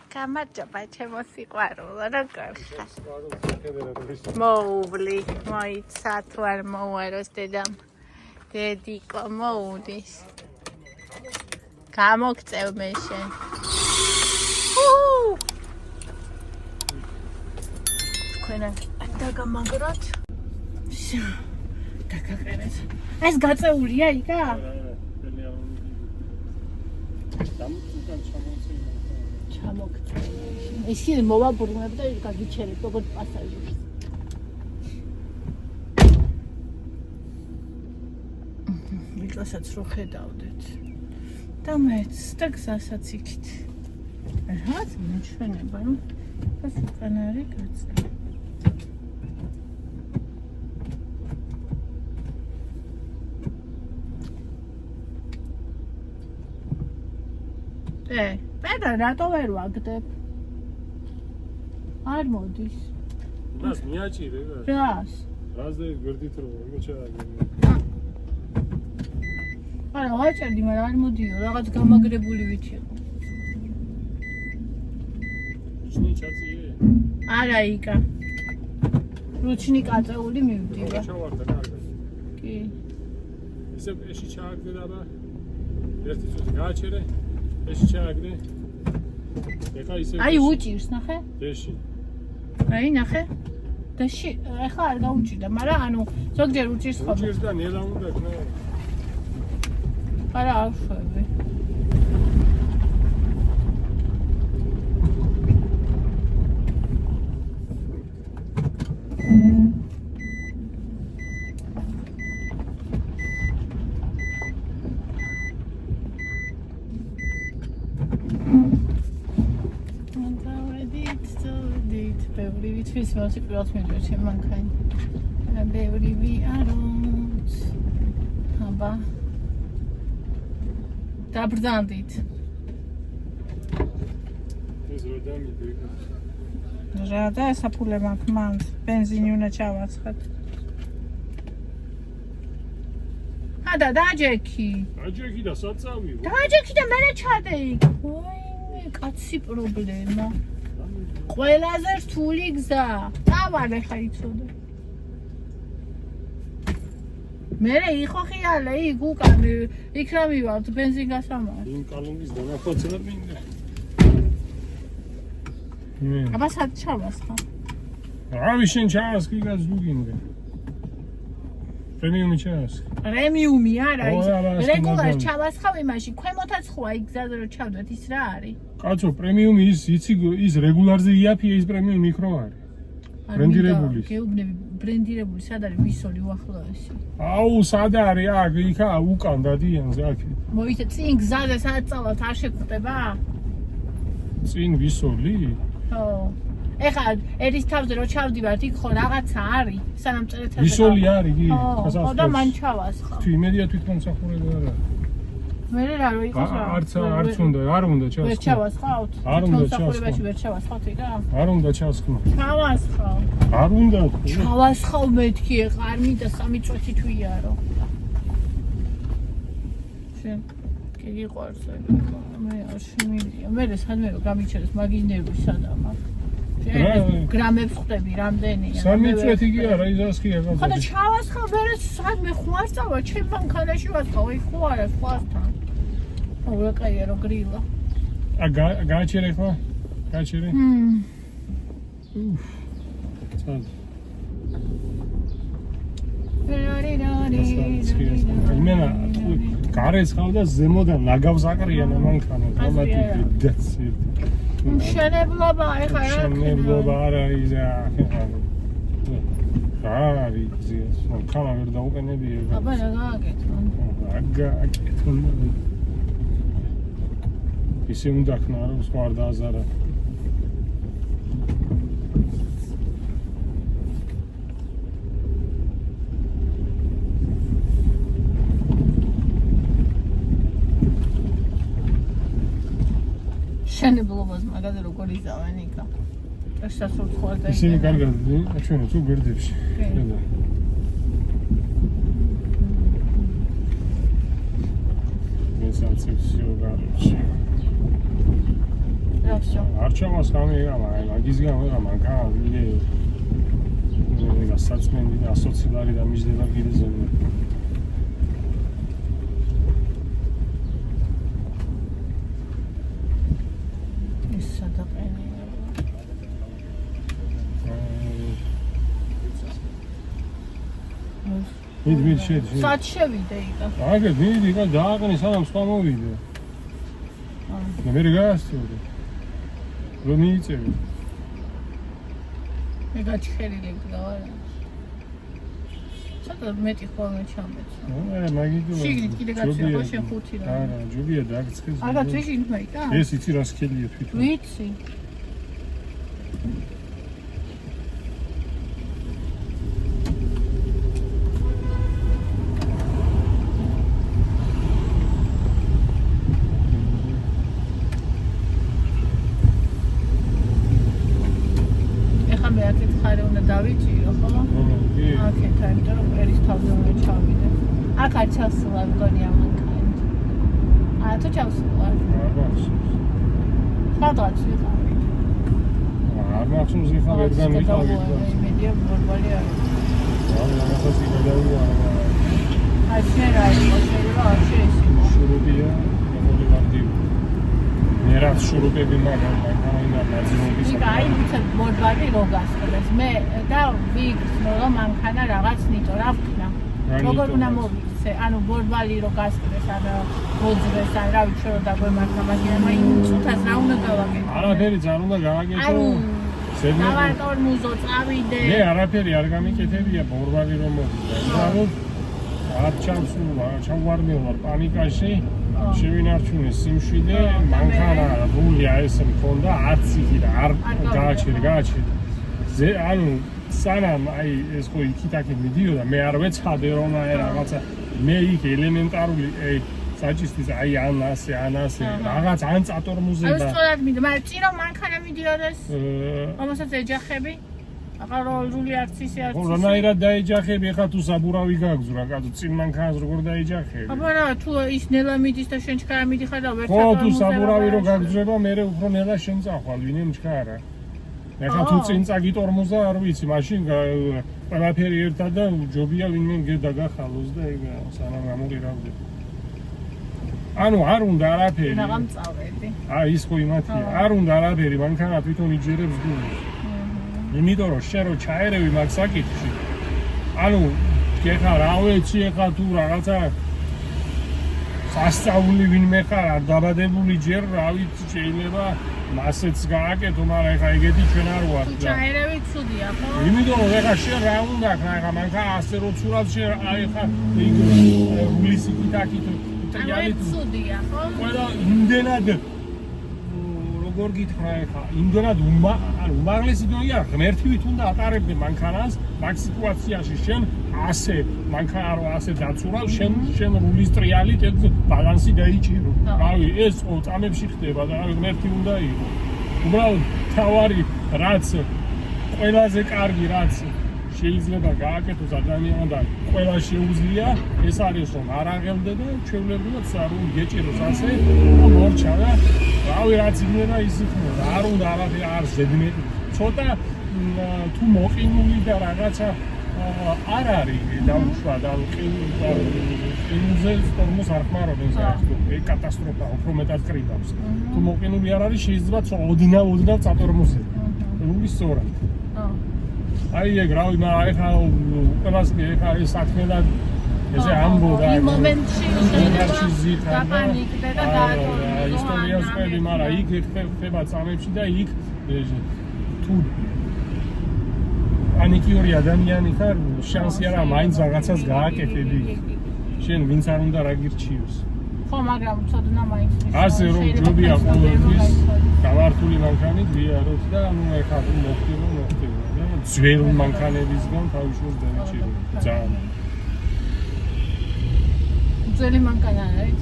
გამარჯობა ჩემო სიყვარულო, როგორ ხარ? მოუვლი, მოიცა თუ არ მოუაროს დედამ. დედიკო მოუდის. გამოგწევ მე შენ. თქვენ დაგამაგროთ. დაგაყენეთ. ეს გაწეულია იქა? ისინი მოვაბრუნებ და გაგიჩერებ როგორც პასაჟირს. მიკასაც რო ხედავდეთ. და მეც და გზასაც იქით. რაღაც მეჩვენება რომ ეს უკან არის გაწე. პეტრა რატო ვერ ვაგდებ? არ მოდის. მას მიაჭირე რა. რას? რაზე გვერდით რო იმოჩააგე. არა, ვაჭერდი, მაგრამ არ მოდიო, რაღაც გამაგრებული ვიცი. რუჩნი ჩაწიე? არა, იკა. რუჩნი კაწეული მივდივა. ჩავარდა კარგად. კი. ესე ეში ჩააგდე და ერთი წუთი გააჩერე. ეში ჩააგდე. ეხა ისე აი უჭირს, ნახე? ეში. აი, ნახე? დაში, ეხლა არ გაუჭირდა, მაგრამ ანუ ზოგჯერ უჭირს ხოლმე. უჭირს და ნელა უნდა ქნა. არა, არ ხვევი. თვის მოსი პირველად მივიდა ჩემ მანქანა. ბევრი ვიაროთ. აბა. დაბრძანდით. ეს რო დამიდე. რა და საფულე მაქვს მან ბენზინი უნდა ჩავაცხად. და დაჯექი. დაჯექი და საწავი. დაჯექი და მე ჩადე იქ. ვაი, კაცი პრობლემა. ყველაზე რთული გზა. დავარ ეხა იცოდე. მე იყო ხიალე იქ უკან იქ რა მივართ ბენზინ გასამართ. იმ კალუნგის დანახოცება მინდა. აბა სად ჩავასხა? რავი შენ ჩავასხი გაზუგინდა. პრემიუმი ჩავასხი. პრემიუმი არა ის რეგულარ ჩავასხავ იმაში ქვემოთაც ხოა იქ გზაზე რომ ჩავდეთ ის რა არის? კაცო პრემიუმი ის რეგულარზე იაფია ის პრემიუმი იქ რო არის. ბრენდირებული. გეუბნები ბრენდირებული სად არის ვისოლი უახლოესი? აუ სად არის აქ იქა უკან დადიანზე აქ. მოიცა წინ გზაზე სადაც წავალთ არ შეგხვდება? წინ ვისოლი? ხო. ეხლა ერის თავზე რო ჩავდივართ იქ ხო რაღაცა არის? სანამ წერეთაზე. ვისოლი არის კი? ხო და მან ჩავასხა. თუ იმედია თვითმსახურება არა. მე რა რო იყოს რა? არც უნდა, არ უნდა ჩავასხო. ვერ ჩავასხავთ? არ უნდა ჩავასხავ. ვერ ჩავასხავთ იგა? არ უნდა ჩავასხო. ჩავასხავ. არ უნდა. ჩავასხავ მეთქი ეხლა არ მინდა 3 წუთი თუ იარო. შენ კი გიყვარს მე არ შემიძლია. მე სადმე რომ გამიჩერეს მაგის ნერვი სადაა მაგ. გრამებს ხვდები რამდენია? 3 წუთი კი არა იზასხია ხო და ჩავასხავ მე სადმე ხო არ წავა ჩემ მანქანაში ვასხავ იქ ხო არა სხვასთან. ო კაია რო გრილა. გააჩერე ხო? გააჩერე? წად. იმენა გარეს ხავ და ზემოდან ნაგავს აყრიან მანქანა თამათი დაცი. მშენებლობა ეხა რა მშენებლობა არ არის რა არის ზიას მანქანა ვერ დაუყენებია. აბა რა გააკეთონ? გააკეთონ. ისე უნდა ხნა რომ სხვა არ დააზარა. შენებლობას მაგაზე როგორ იზავენ იქა? შესასრულს ხო არ დაიწყე? ისინი კარგად ჩვენო თუ გვერდებში. ხედა. სანსექციო გარებში. რა всё. არ ჩავას გამიგა, მაგის გამიგა, მანქანა ვიდე. მე გასაცმენდი და ასოცილარი და მიჯდება კიდე ზემო. ის სადაყენია. მიდი შედი. სად შევიდე იქა? აგე მიდი იქა დააყენე სანამ სხვა მოვიდე. მე რეგასტიოდი. რომ მიიწევი. მე გაჩხერილი გავარა. ცოტა მეტი ხოლმე ჩამეცო. არა, მაგიტო. შიგნით კიდე გაწია ხო შენ ხუთი რა. არა, ჯობია დაგწყეს. არა, შიგნით მეიტა? ეს იცი რა სქელია თვითონ. ვიცი. დავიჭირო ხო? აქეთ, იმიტომ რომ ერის თავზე უნდა ჩავიდე. აქ არ ჩავსულა მგონია მანქანა. თუ ჩავსულა. სადღაც ვიყავი. არ მახსოვს ვიხარ ერთგან ვიყავი. იმედია ნორმალი არის. არა, რაღაცა იმედია. აი შენ რა იყო, შეიძლება არ შეესწრო. შურუბია, მეგონი ვარდი. მე რა შურუბები მაგალითად იქ აი ვიცი მორბალი რო გასწრებს მე და ვიგრძნო რომ მანქანა რაღაც ნიტო რა ვქნა როგორ უნდა მოვიქცე ანუ მორბალი რო გასწრებს ან მოძრეს ან რა ვიცი რომ დაგვემართა მაგიან აი ცუდად რა უნდა გავაკეთო არაფერი არ უნდა გავაკეთო სერვერ ტორმუზო წავიდე მე არაფერი არ გამიკეთებია მორბალი რომ მოვიდა ანუ არ ჩავსულა ჩავარნელა პანიკაში შევინარჩუნე სიმშვიდე მანქანა რულია ეს მქონდა არც იქი და არ გააჩერე ანუ სანამ აი ეს ხო იქით-აქეთ მიდიოდა მე არ ვეცადე რომ აი რაღაცა მე იქ ელემენტარული საჭისტის აი ან ასე რაღაც ან წატორმუზება ეს სწორად მიდიოდა მაგრამ წირო მანქანა მიდიოდეს რომელსაც ეჯახები აღარული არც ისე არც ისე. ხო, რანაირად დაეჯახები, ახლა თუ საბურავი გაგზურა, კაცო, წინ მანქანას როგორ დაეჯახები? აბა რა, თუ ის ნელა მიდის და შენ ჩქარა მიდიხარ და ვერ ხო, თუ საბურავი რო გაგზრება, მე უფრო ნელა შენ წახვალ, ვინემ ჩქარა. ახლა თუ წინ წაგიტორმოზა, არ ვიცი, მაშინ ყველაფერი ერთად და ჯობია ვინმე დაგახალოს და ეგ სანამ გამოგირავდე. ანუ არ უნდა არაფერი. რა გამწავლები. აი, ის ხო იმათია. არ უნდა არაფერი, მანქანა თვითონ იჯერებს გულს. იმიტომ რომ შენ რო ჩაერევი მაგ საკითხში ანუ ეხლა რა ვიცი ეხლა თუ რაღაცა სასწაული ვინმე ხარ არ დაბადებული ჯერ რა ვიცი შეიძლება მასეც გააკეთო მაგრამ ეხლა ეგეთი ჩვენ არ ვართ და ჩაერევი ცუდია ხო იმიტომ რომ ეხლა შენ რა უნდა ხარ ეხლა მანქანა ასე რო ცურად შენ აი ეხლა ეგ რულისიკით აქით აი ცუდია ხო ყველა იმდენად როგორ გითხრა ეხლა იმდენად უმაღლესი დონე არ ღმერთივით უნდა ატარებდე მანქანას მაგ სიტუაციაში შენ ასე მანქანა რო ასე დაცურავ შენ რულის ტრიალით ეგ ბალანსი დაიჭირო რავი ეს წამებში ხდება და ღმერთი უნდა იყო უბრალოდ თავარი რაც ყველაზე კარგი რაც შეიძლება გააკეთოს ადამიანთან ყველა შეუძლია ეს არის რომ არ აღელდე და ჩვეულებრივად სარულ გეჭიროს ასე და მორჩა და რავი რაც იქნება ის იქნება არ უნდა არაფერი არ ზედმეტი ცოტა თუ მოყინული და რაღაცა არ არის დაუშვა და ყინულზე სტორმოს არ ხმარობენ საერთოდ ეგ კატასტროფა უფრო მეტად კრიბავს თუ მოყინული არ არის შეიძლება ოდნავ წატორმოსება რულის სწორად აი ეგ რავი მაგრამ ეხლა უკანასკნელი ეხლა ეს საქმედან ესე ამბობდა იმ მომენტში შეიძლება დაპანიკდე და დაატოვო ისტორიას ყვები მაგრამ იქ ხდება წამებში და იქ თუ პანიკიური ადამიანი ხარ შანსი არა მაინც რაღაცას გააკეთები შენ ვინც არ უნდა რა გირჩიოს ხო მაგრამ ცოდნა მაინც ასე რომ ჯობია ყოველთვის გამართული მანქანით ვიაროთ და ანუ ეხლა თუ მოხდება ძველ მანქანებისგან თავისუფლად დაიჭირო ძალიან ძველი მანქანა არის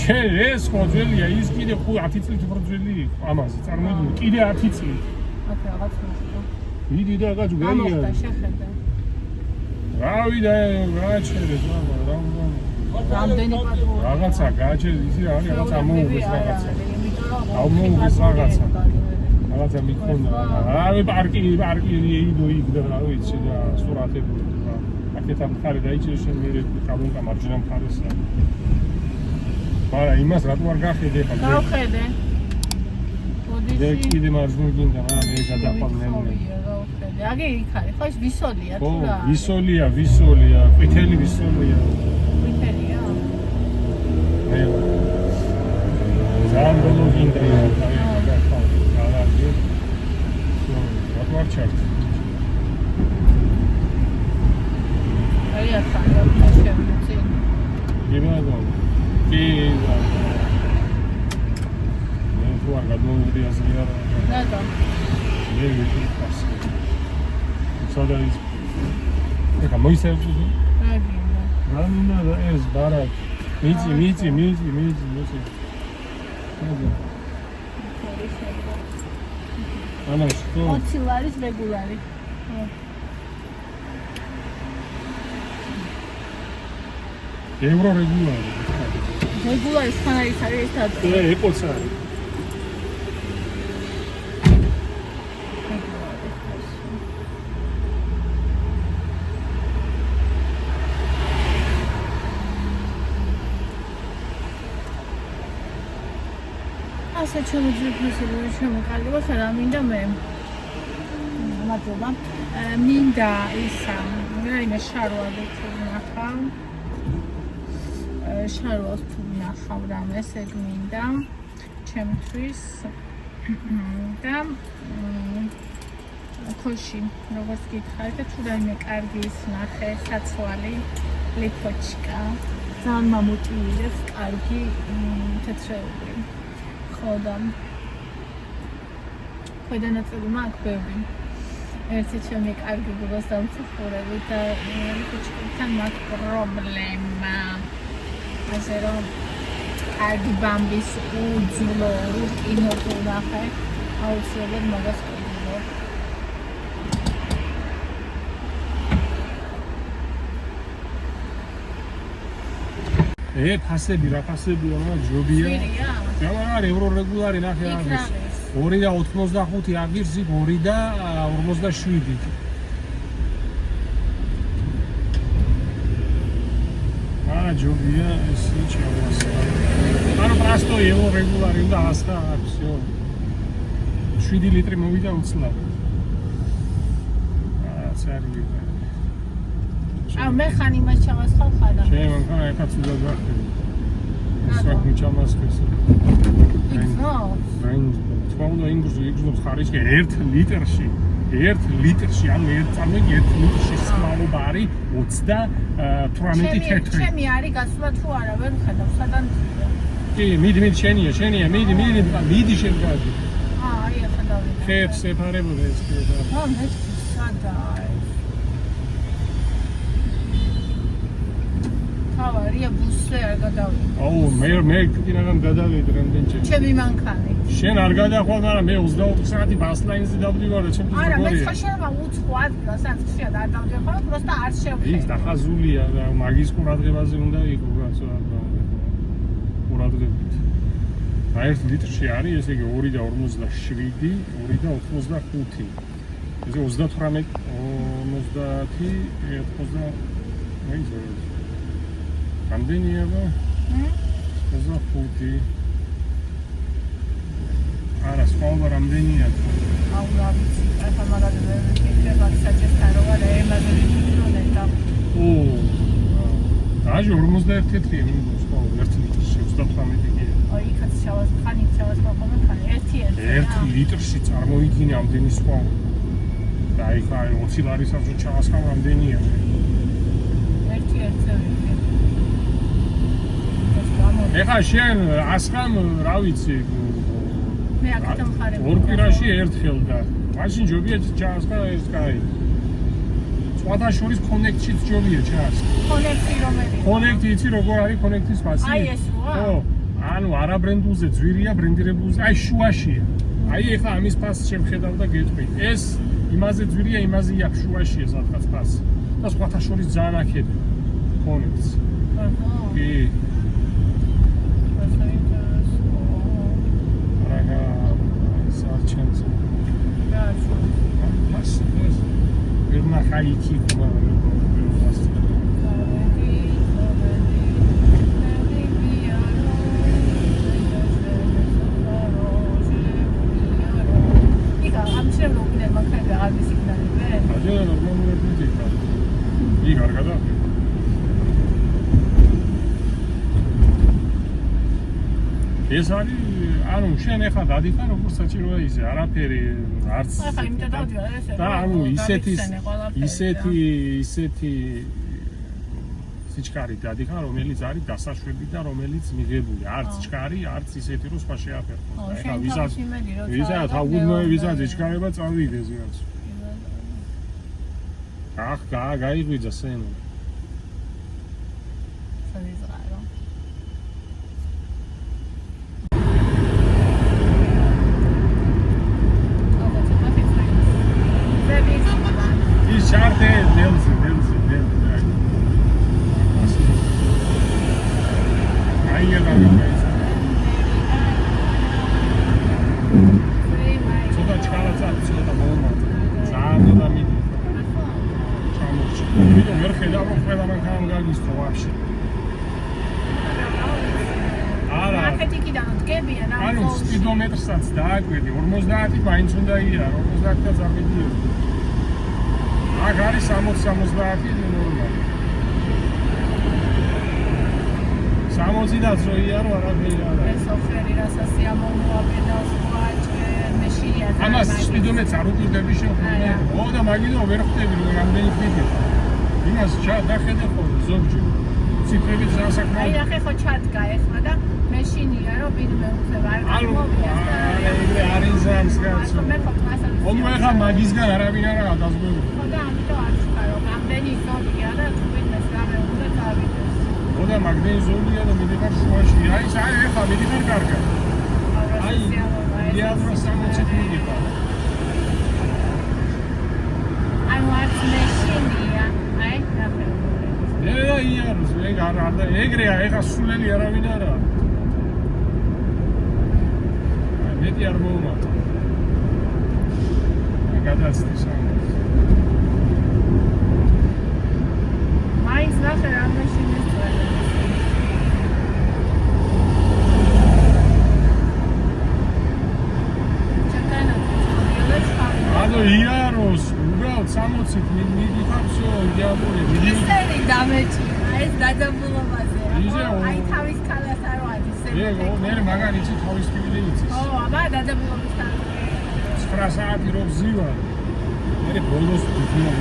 შენ ეს ხო ძველია ის კიდე 10 წლით უფრო ძველი იყო ამაზე წარმოიდგინე კიდე 10 წლით აკა რაღაც მოხდა მიდი და რაღაც გერია ამოხდა შეხედა რავი და გააჩერეს რამდენი პატრო რაღაცა გააჩერეს ისი არის რაღაც ამოუღეს რაღაცა იმიტომ რომ აუმოუღეს რაღაცა. რაღაცა მიქონდა. რავი პარკი იიდო იქ და რა ვიცი და სურათები და აქეთ ამ ხარი დაიჭირე შენ მე კაბუნკა მარჯვენა მხარესა. მაგრამ იმას რატო არ გახედე ხა? გავხედე. მე კიდე მარჯვნივ გინდა, მაგრამ მე გადაყვანე. აგი იქ არის, ხო ის ვისოლია თუ რა? ვისოლია, ყვითელი ვისოლია. ყვითელია? მე ძალიან ბოლო გინდა Marchart. Ai attacca, c'è un sì. Gimado. Che non guarda, non vedi a sviare. Nada. Devi passa. So da is. Eka, moj se uči. Ranna da es barak. Mici. Ana što? 20 ლარის რეგულარი. Euro რეგულარი. რეგულარი ხანარის არის ეს დაწვა. ეკოც არის. ასე შემოძრიფებული შემოყალიბა ხარ მინდა მე მადლობა მინდა ისა რაიმე შარვალ ნახა შარვალს თუ ნახავ რამე ესე მინდა ჩემთვის და ხოში როგორც გითხარით და თუ რაიმე კარგი ის ნახე საცვალი ლიფოჩკა ძალიან მომოტივირებს კარგი თეთრეული ხოდამ ქვედანაწილი მაქვს ბევრი ერთი ჩემი კარგი გულოს დამცახურებით და ლიფოჩკიდან მაქვს პრობლემა ასე რომ კარგი ბამბის უძლო კინო თუ ნახე აუცილებლად მაგას ყვინო ფასები რა ფასებია მაგრამ ჯობია რა არის ევრო რეგულარი ნახე არის 2 და 85 აგირსი 2 და 57 ჯობია ესე ჩავასა ანუ პრასტო ევრო რეგულარი და ასხა აქციო 7 ლიტრი მოვიდა უცლა ცარი მე ხან იმას ჩავასხავ ხადა. შენ მანქანა ეხაც უნდა გახდები. ეს ვაკი ჩამასხეს. იქნო? თვალო ინგრუზი ხარისკი 1 ლიტრში ანუ 1 წამი 1 ლიტრში სმალობა არის 38 თეთრი. ჩემი არის გასვლა თუ არა ვერ ხედავ სადან. კი, მიდი შენია, მიდი შენ გადი. აი ახლა დავიდა. ხეებს სეპარებული ეს კი. მე სადაა ავარია ბუსზე არ გადავიდა. აუ მე კიდევ გადავიდე რამდენჯერ. ჩემი მანქანი. შენ არ გადახვალ, მაგრამ მე 24 საათი ბასლაინზე დავდივარ და ჩემთვის როგორია? არა, მე ხაშენა უცხო ადგილას არ ხშია და არ დავდივარ, просто არ შევხედე. ის დახაზულია და მაგის ყურადღებაზე უნდა იყო კაცო რა. ყურადღებით. აი 1 ლიტრში არის, ესე იგი 2 და 47, 2 და 85. ესე 38, 50, 90, აი ზოგადად. რამდენია და? 25. არა, სხვა რამდენია? აუ რა ვიცი, ახლა მაგაზე ვერ ვიქცევ, საჭესთან რა ემაზე ვიქცევნე და. დაჟე 41 თეთრია მინდოს სხვა 1 ლიტრში 38 გია. აი, იქაც ხანი ჩავასხავ ხანი 1 ლიტრში წარმოვიდგინე ამდენი სხვა. და აი ხა 20 ლარისავე ჩავასხავ რამდენია? 1 ეხა შენ ასხამ რა ვიცი მე აქეთ მხარები ორ კვირაში ერთხელ და მაშინ ჯობია ჩაასხა ეს კაი სხვათა შორის კონექტშიც ჯობია ჩაასხა კონექტი რომელია კონექტი იცი როგორ არის კონექტის ფასი აი ეს რა ხო ანუ არა ბრენდულზე ძვირია ბრენდირებულზე აი შუაშია აი ეხა ამის ფასს შემხედავ და გეტყვი ეს იმაზე ძვირია იმაზე აქვს შუაშია სადღაც ფასი და სხვათა შორის ძალიან აქეთ კონექტს კი აი იქ ეს არის ანუ შენ ახლა დადიხარ როგორც საჭიროა ისე არაფერი არც ახლა იმიტომ დავდივარ ესე და ანუ ისეთი სიჩქარი დადიხარ რომელიც არის დასაშვები და რომელიც მიღებული არც ჩქარი არც ისეთი რომ სხვა შეაფერხოს ახლა ვიზა თავგუნდნოე ვიზა სიჩქარება წავიდეს ვიღაც ახ გაიღვიძა სენო Charte Nelson. Aí é da minha. Toda escala toda bomba. Sabe da minha. Chamo. Видно, верхеда рухведа მანქანამ გაგისტრო вообще. არა. აკეთიკიდან დგებიან ამ ანუ სპიდომეტრსაც დააკვირდი 50 მაინც უნდა იარო 50-ს აღიდგიო. აქ არის 60-70 ნორმალი. 60-დაც რო იარო არაფერი არა. ეს ოფერი რასაც ამომოაბედავს ვაჭე მეშია. ამას სპიდომეტრს არ უყურდები შეხვდები. ო და მაგინო ვერ ხვდები რომ რამდენი ფიქრი. იმას დახედე ხო ზოგჯერ. ციფრებით სასაკმაო. აი ახლა ხო ჩადგა ეხლა და მეშინია რომ ვინმე უწევ არ გამოვიდა. ეგრე არის ზამს კაცო. მე ხო კლასად. ომო ეხლა მაგისგან არავინ არა დაზღვევი. და ამიტომ არ ვსკარო. გამდენი ზოლია და თვითონ რამე უნდა დავიდეს. ოდა მაგდენი ზოლია და მიდიხარ შუაში. აი ეხლა მიდიხარ კარგად. აი დიაბრო 60 მიდიხარ. აი ვარ მეშინია. აი რაფერ. და იაროს ეგ არა და ეგრეა ეხლა სულელი არავინ არა. აი მეტი არ მოუმატა. გადაცდის ამას. მაინც ნახე რა მეშინეს წველა. ჩაკანა ანუ იაროს უბრალოდ 60-ით მიდიხარ всё დიაბოლი ისერი დამეჭირა ეს დაძაბულობაზე აი თავის ქალას არ ვადის ეგო მე მაგარიცი თავის კიბილი იცის ო აბა დაძაბულობისთან 9 საათი რო ვზივარ მე ბოლოს ვიძინავ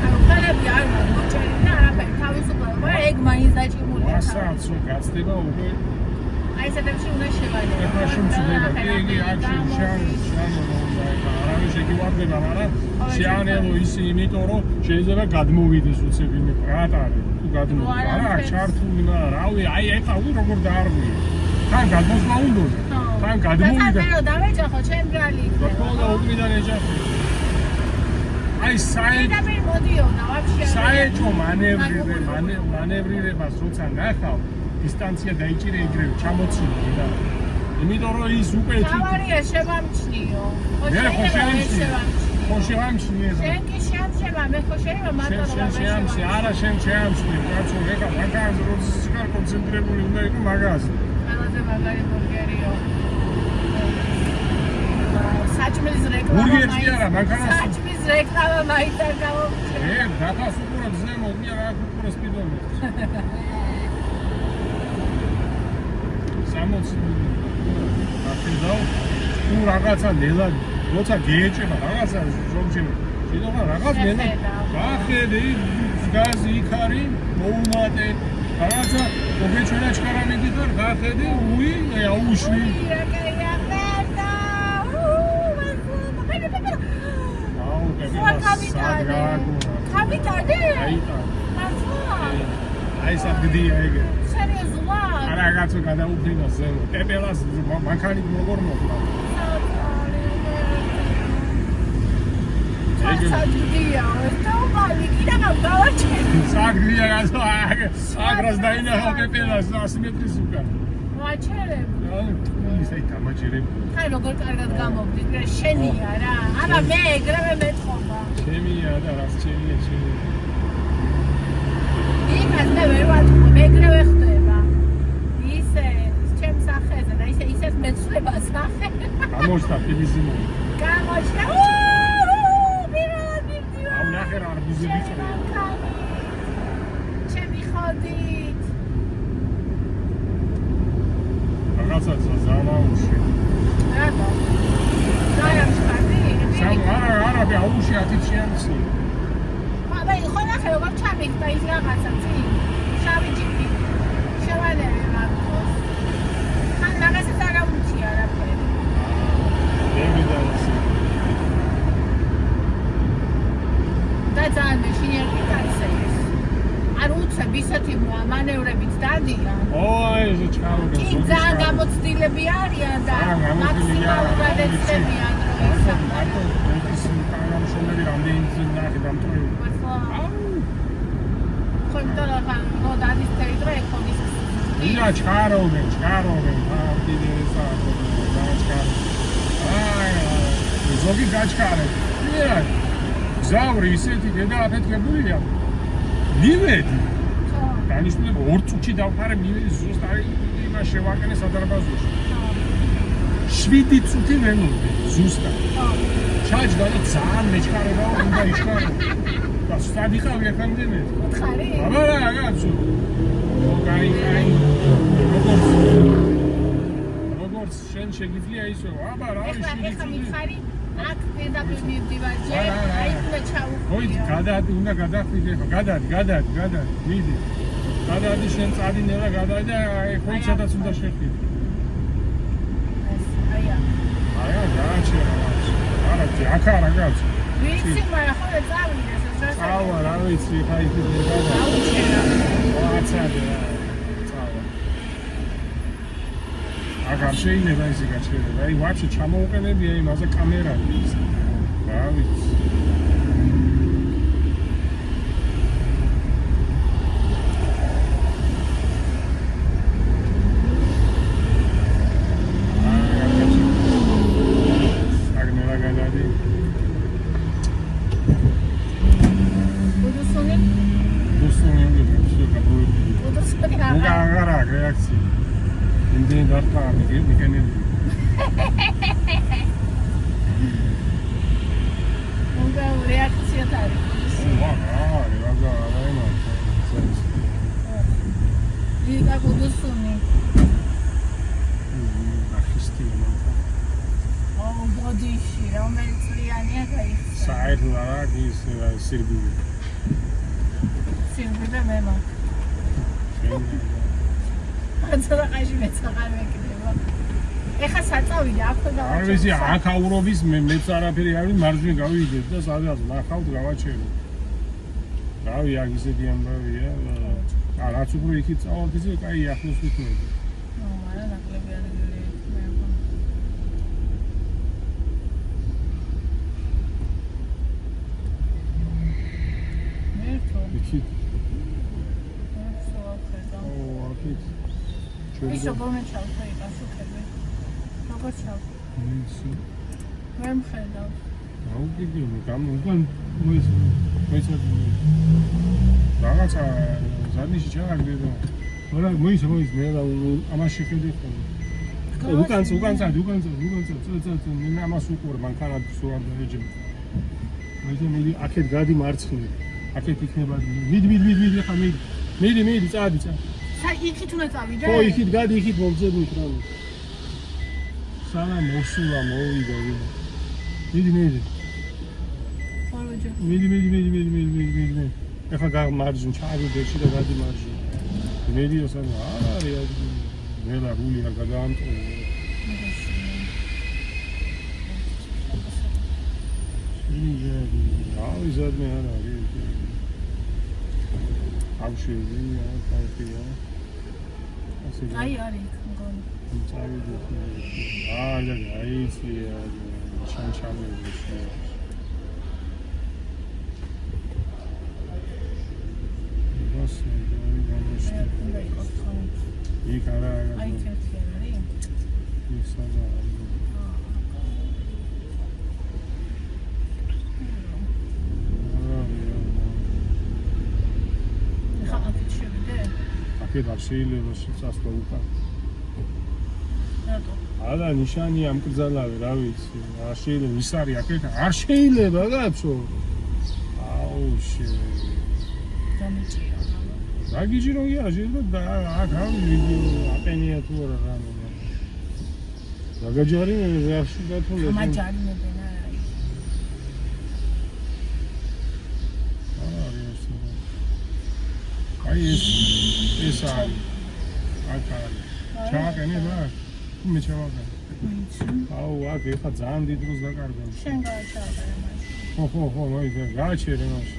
ანუ ხალები არ მოჭერი და არაფერი თავისუფლება ეგ მაინც დაჭიმულია მასაც გაცდება უკვე აი სადაც უნდა შევალო ეხლა შემწდება იგი აქში შანო არავის შეგივარდება მაგრამ შეანელო ისი იმიტომ რომ შეიძლება გადმოვიდეს უცებ იმ პრატარი თუ გადმოვიდა არა ჩართული მაგრამ რავი აი ეხლა როგორ დაარღვია თან გადმოსვლა უნდა თან გადმოვიდა და თან დავეჯახო ჩემ ბრალი და უკმიდან ეჯახე აი საერთო მანევრირებას როცა ნახავ დისტანცია დაიჭირე ეგრევე ჩამოცილი და იმიტომ რომ ის უკვე თავარია შევამჩნიო ხო შევამჩნიე შენ კი შეამჩნია მე ხო შეიძლება მარტო შეამჩნია არა შენ შეამჩნია კაცო ეხა მაგაზე როდის ხარ კონცენტრირებული უნდა იყო მაგაზე ყველაზე მაგარი ბურგერიო საჭმლის რეკლამა ბურგერი არა მაგას საჭმლის რეკლამა მაინც არ გამომჩნია დათას უყურებ ზემოთ მე რა უყურე სპიდომეტრს 60 აფიდო თუ რაღაცა ნელა როცა გეეჭება რაღაცა ზოგჯერ შეიძლება რაღაც ნელა გახედე გაზი იქარი მოუმატე რაღაცა მოგეჩვენა ჩქარა მიდიხარ გახედე უი აუშვი აი საგდია ეგ სერიოზულად არა რაღაცა გადაუფრინოს ზემო პეპელას მანქანით როგორ მოხდა საგდია თაობალი კიდე გავაჩერე საგდია გასა აგრას დაინახა პეპელას 100 მეტრის უკან ვაჩერე ისე დამაჯერებ. აი როგორ კარგად გამოვდით, შენია რა. არა მე ეგრევე მეტყობა. ჩემია და რაც ჩემია. იმას მე ვერ ვატყობ, ეგრევე ხდება. ისე ჩემ სახეზე და ისეთ მეცვლება სახე. გამოჩნდა ფილიზიმო. გამოჩნდა. პირად მივდივარ. აუ ნახე რა არბუზი ვიყრე. ჩემი ხოდით. რაღაცა ზანაუში. რატო? დაიამშტარი? არა, აუში 10 შეამცი. აბა, ხო ნახე როგორ ჩამიგდა ის რაღაცა წინ. შავი ჯიპი. შევანერე მაგას. ხან რაღაცა არა უჩი არაფერი. და ძალიან მეშინიერი კაცებს. არ უცებ ისეთი მანევრებით დადიან. ეს ჩაუგა. კი ძალიან გამოცდილები არიან და მაქსიმალურად ეცდებიან რომ ის კანონშონები რამდენი ნახე დამტვრევი. ხონდალახან როდადის ტერიტორია ეკონის. ია ჩქარობენ, კიდე ესა დაჩქარ. ზოგი გაჩქარებ. ია ზავრი ისეთი დედა აფეთქებულია. მივედი. დანიშნულება 2 წუთში დავფარე მივედი ზუსტად იმას შევაკენე სადარბაზოში. 7 წუთი ვერ მოვიდი ზუსტად. ჩაჯდა და ძალიან მეჩქარებაო უნდა იჩქარო. და სტადიხავი ეხამდე. ხარი? აბა რა კაცო. კაი. როგორც შენ შეგიძლია ისო. აბა რა არის შენ. ეხლა მიხარი აქ პირდაპირ მივდივარ ჯერ. აი უნდა ჩავუხვიო. უნდა გადახვიდე ხო? გადადი. მიდი. გადადი შენ წადინელა გადადი და აი ხო სადაც უნდა შეხვიდე. აი გააჩერა. არა აქ არა კაცო. ვიცი მაგრამ ხო წავიდე ეს აუ რა ვიცი ხაი შეიძლება აუჩერა. ვაცადე რა. აგარ შეიძლება ისე გაჩერება. აი ვაფშე ჩამოუყენებია იმაზე კამერა ის. რა ვიცი. სირბილი. სირბილი მე მაგ. ანცარა ყაჟი მეცაღარ მეკდება. ეხა საწავიდე აქვე გავაჩერე. არ ვიცი აქ აურობის მეც არაფერი არ ვიცი მარჯვნივ გავიდეთ და სადაც ნახავთ გავაჩერე. რავი აქ ისეთი ამბავია. რაც უფრო იქით წავალთ ისე კაი ახლოს ვიქნები. არა ნაკლები არის. იქით. ის როგორ მეჩავთ აი გასუქები? როგორ ჩავთ? ვერ მხედავ. აუ გიგი უკან მოიცადი. რაღაცა ზარნიში ჩაგდედა. არა მოიცა მე და ამას შეხედე ხო. უკან წადი. მე ამას უყურე მანქანა სულ არ დაეჯებ. მე აქეთ გადი მარცხნივ. აქეთ იქნება მიდი ხა მიდი წადი. იქით უნდა წავიდე? ხო იქით გადი იქით მომძებნით რა. სანამ მოსულა მოვიდა. მიდი. ხარვეჯე. მიდი. ეხა გამარჯვენ ჩავიდეში და გადი მარჯვენ. მიდი osana არა მე და გული არ გადაამტყო. აი ზადმე არა არის. აუშევია, კაიფია. აი არის მგონი. წავიდე. აი იცია შანშანები. იქ არა აი ერთი არის ის არა აქედან შეიძლება შეწასვლა უკან რატო არა ნიშანი ამკრძალავე რა ვიცი არ შეიძლება ის არის აქეთ არ შეიძლება კაცო აუ დამიჭირა დაგიჭიროია შეიძლება აქ არის ვიდეო აპენია თუ არა რამე დაგაჯარი რაში დათულა მაჯარინებენ აი ეს არის აქ არის ჩააყენე რა მე ჩავაგან აუ აქ ეხა ძალიან დიდ დროს დაკარგა შენ გააჩაღე მას ხო მოი გააჩერე მას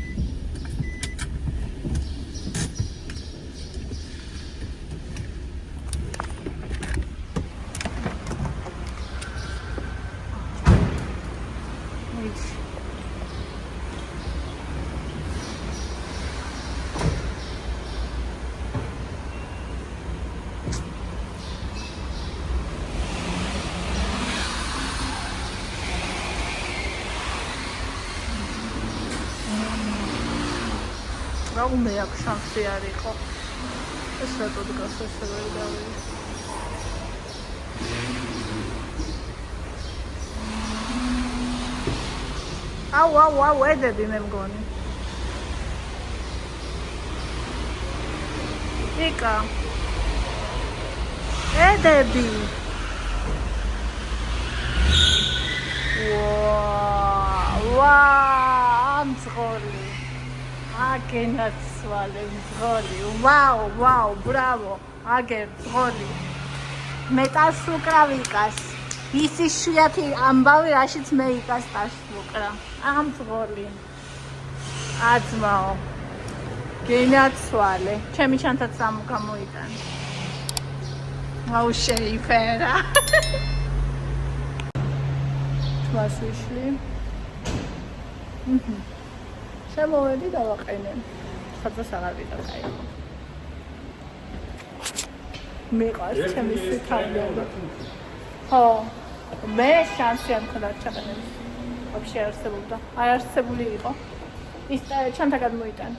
რა უნდა აქ შანსი არ იყო ეს რატო დგას ესე ვერ დავიწყე აუ ედები მე მგონი იკა ედები ვა ამწყორი აგენაცვალე მძღოლი ვაუ ბრავო აგერ მძღოლი მეტალს უკრავიკას ისი შვიათი ამბავი რაშიც მე იკას ტას უკრა ამ მძღოლი აცმაო გენაცვალე ჩემი ჩანთაც ამ გამოიტან აუ შეიფერა თვასვიშვი შემოვედი დავაყენე. სადაც აღარ ვიდა კაი. მეყავს ჩემი სიტყვები. ხო. მე შანსი არ მქონდა ჩაყენების. ვაფშე არსებობდა. არ არსებული იყო. ის ჩანთა გადმოიტან.